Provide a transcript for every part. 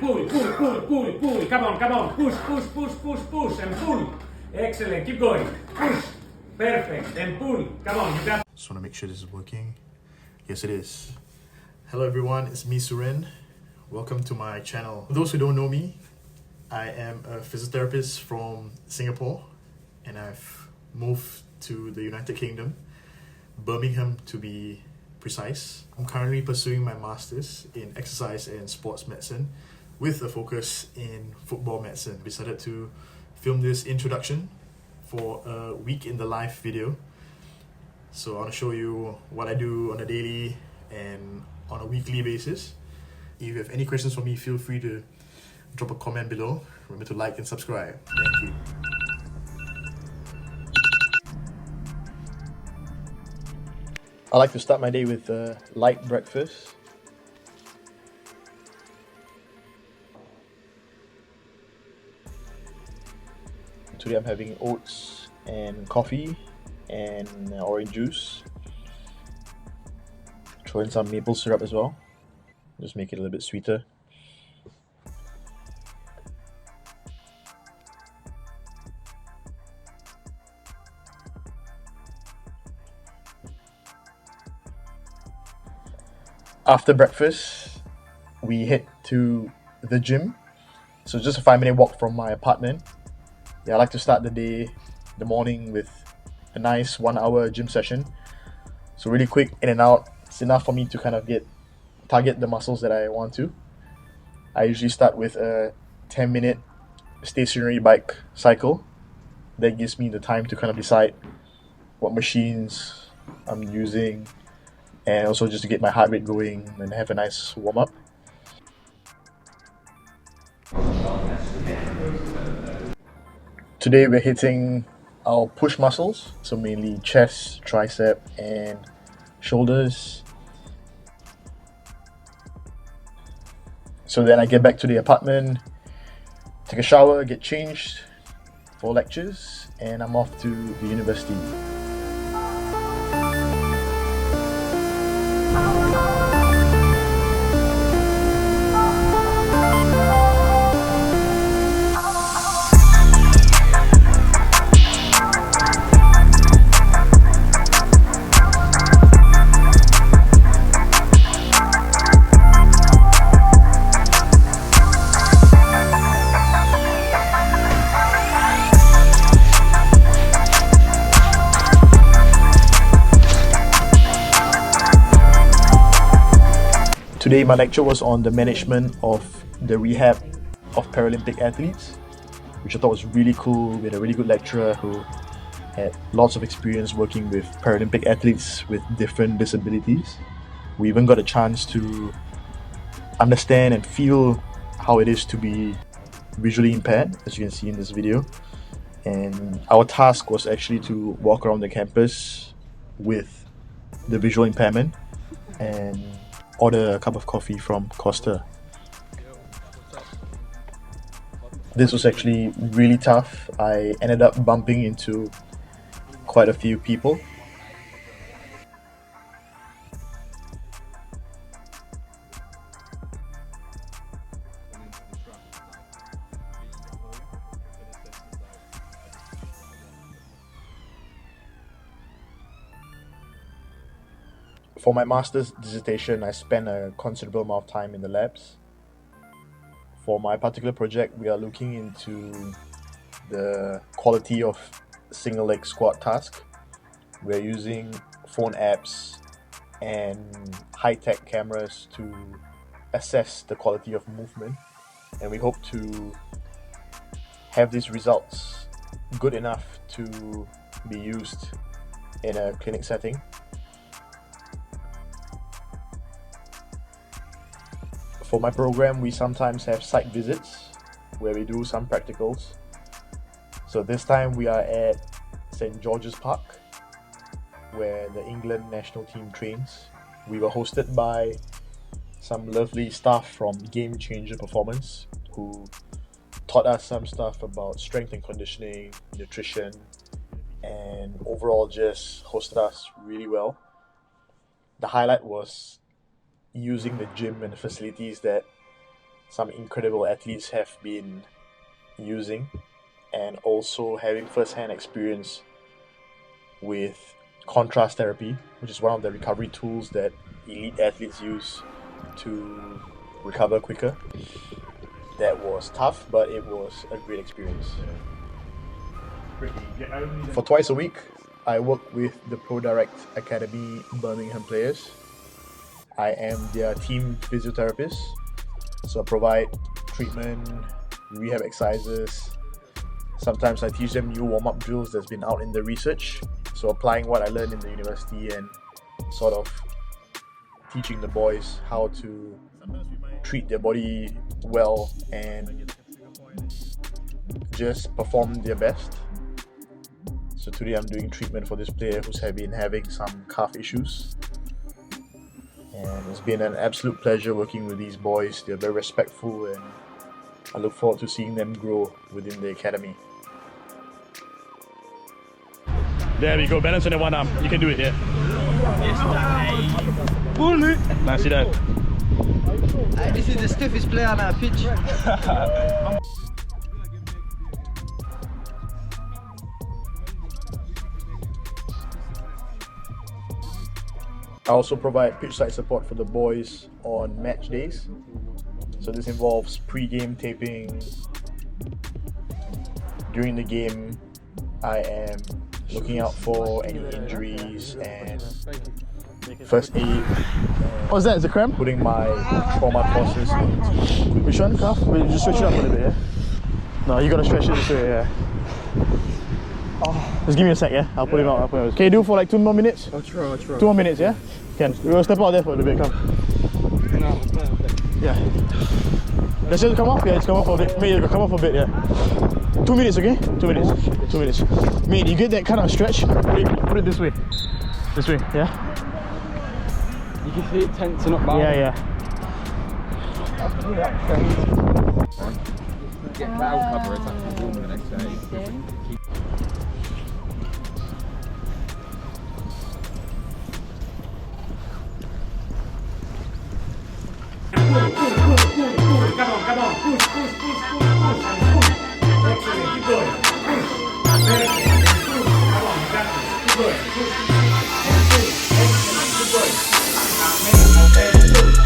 pull. Come on. Push, and pull. Excellent, keep going. Push. Perfect, and pull. Come on, you got. Just want to make sure this is working. Yes, it is. Hello everyone, it's me, Suren. Welcome to my channel. For those who don't know me, I am a physiotherapist from Singapore and I've moved to the United Kingdom, Birmingham to be precise. I'm currently pursuing my master's in exercise and sports medicine with a focus in football medicine. Decided to film this introduction for a week in the life video. So I want to show you what I do on a daily and on a weekly basis. If you have any questions for me, feel free to drop a comment below. Remember to like and subscribe. Thank you. I like to start my day with a light breakfast. Today I'm having oats and coffee and orange juice. Throw in some maple syrup as well. Just make it a little bit sweeter. After breakfast, we head to the gym. So just a 5-minute walk from my apartment. I like to start the morning with a nice 1-hour gym session. So really quick, in and out. It's enough for me to kind of target the muscles that I want to. I usually start with a 10-minute stationary bike cycle. That gives me the time to kind of decide what machines I'm using and also just to get my heart rate going and have a nice warm-up. Today we're hitting our push muscles, so mainly chest, tricep and shoulders. So then I get back to the apartment, take a shower, get changed for lectures, and I'm off to the university. Today my lecture was on the management of the rehab of Paralympic athletes, which I thought was really cool. We had a really good lecturer who had lots of experience working with Paralympic athletes with different disabilities. We even got a chance to understand and feel how it is to be visually impaired, as you can see in this video. And our task was actually to walk around the campus with the visual impairment and order a cup of coffee from Costa. This was actually really tough. I ended up bumping into quite a few people. For my master's dissertation, I spent a considerable amount of time in the labs. For my particular project, we are looking into the quality of single leg squat task. We're using phone apps and high-tech cameras to assess the quality of movement, and we hope to have these results good enough to be used in a clinic setting. For my program, we sometimes have site visits where we do some practicals. So this time we are at St. George's Park, where the England national team trains. We were hosted by some lovely staff from Game Changer Performance who taught us some stuff about strength and conditioning, nutrition, and overall just hosted us really well. The highlight was using the gym and the facilities that some incredible athletes have been using, and also having first-hand experience with contrast therapy, which is one of the recovery tools that elite athletes use to recover quicker. That was tough, but it was a great experience. For twice a week, I work with the ProDirect Academy Birmingham players. I am their team physiotherapist, so I provide treatment, rehab exercises. Sometimes I teach them new warm-up drills that's been out in the research. So applying what I learned in the university and sort of teaching the boys how to treat their body well and just perform their best. So today I'm doing treatment for this player who's been having some calf issues. And it's been an absolute pleasure working with these boys. They're very respectful, and I look forward to seeing them grow within the academy. There we go, balance on the one arm. You can do it, yeah. Nice, sit down. This is the stiffest player on our pitch. I also provide pitch-side support for the boys on match days. So this involves pre-game taping. During the game, I am looking out for any injuries and first aid. What's that? Is it cramp? Putting my trauma courses into Which one, calf? Wait, just stretch it up a little bit, yeah? No, you gotta stretch it this way, yeah. Oh. Just give me a sec, yeah? I'll put him out. Can you do for like 2 more minutes? I'll try. 2 more minutes, yeah? Can. We'll step out there for a little bit, come. Yeah. Let's just come off, yeah, it's come off for a bit. Mate, you come off for a bit, yeah. 2 minutes, okay? 2 minutes. 2 minutes. Mate, you get that kind of stretch, put it this way. This way, yeah? You can feel it tensing up back. Yeah. Get valve cover, it's actually warm the next day. Come on, push, and push. Excellent, keep going. Push, perfect, push, come on, you got this. Keep going, push, and push, excellent, keep going. Amazing, and push, perfect.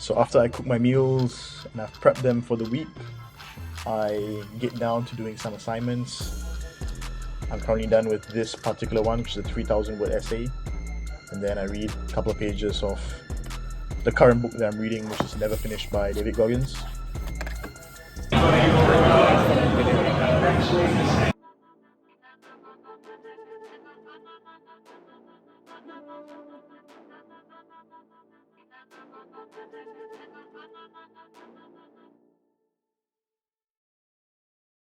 So after I cook my meals and I've prepped them for the week, I get down to doing some assignments. I'm currently done with this particular one, which is a 3,000 word essay. And then I read a couple of pages of the current book that I'm reading, which is Never Finished by David Goggins.